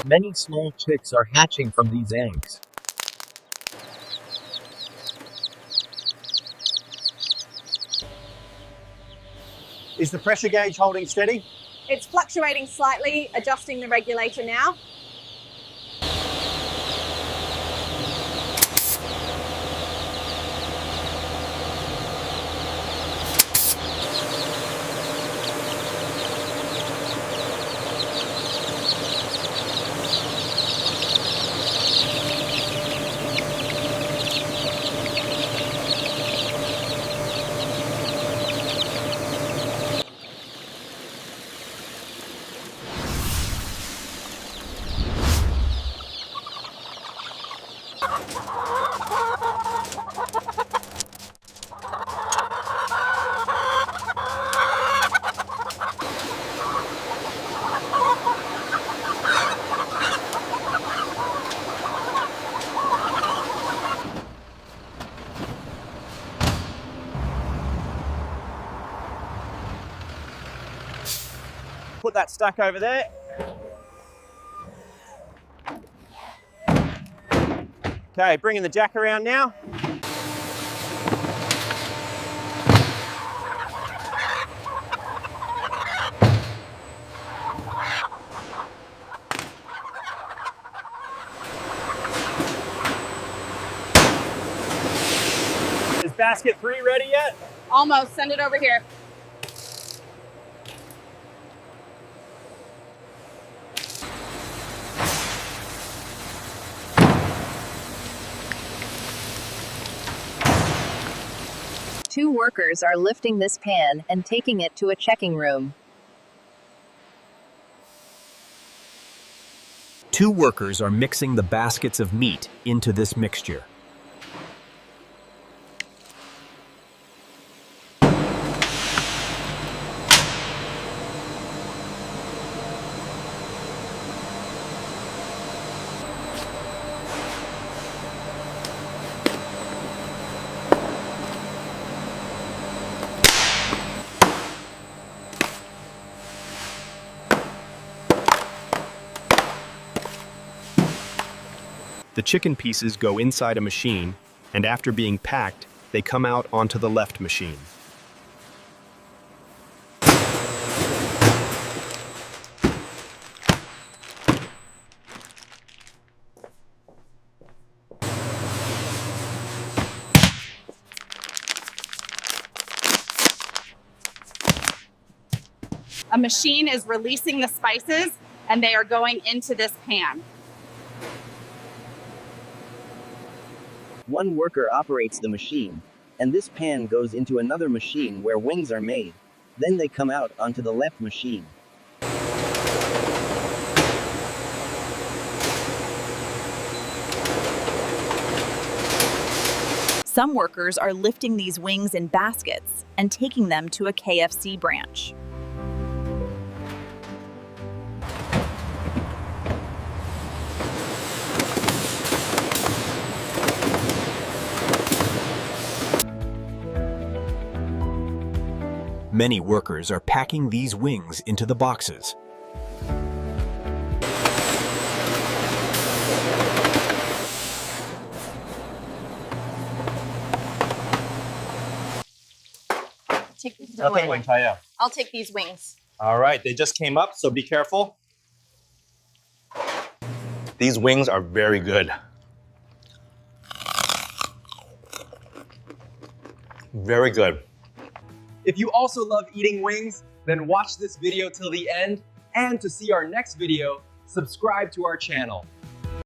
Many small chicks are hatching from these eggs. Is the pressure gauge holding steady? It's fluctuating slightly, adjusting the regulator now. Put that stack over there. Okay, bringing the jack around now. Is basket 3 ready yet? Almost, send it over here. Two workers are lifting this pan and taking it to a checking room. Two workers are mixing the baskets of meat into this mixture. The chicken pieces go inside a machine, and after being packed, they come out onto the left machine. A machine is releasing the spices and they are going into this pan. One worker operates the machine, and this pan goes into another machine where wings are made. Then they come out onto the left machine. Some workers are lifting these wings in baskets and taking them to a KFC branch. Many workers are packing these wings into the boxes. Take these I'll take these wings. All right, they just came up, so be careful. These wings are very good. Very good. If you also love eating wings, then watch this video till the end, and to see our next video, subscribe to our channel.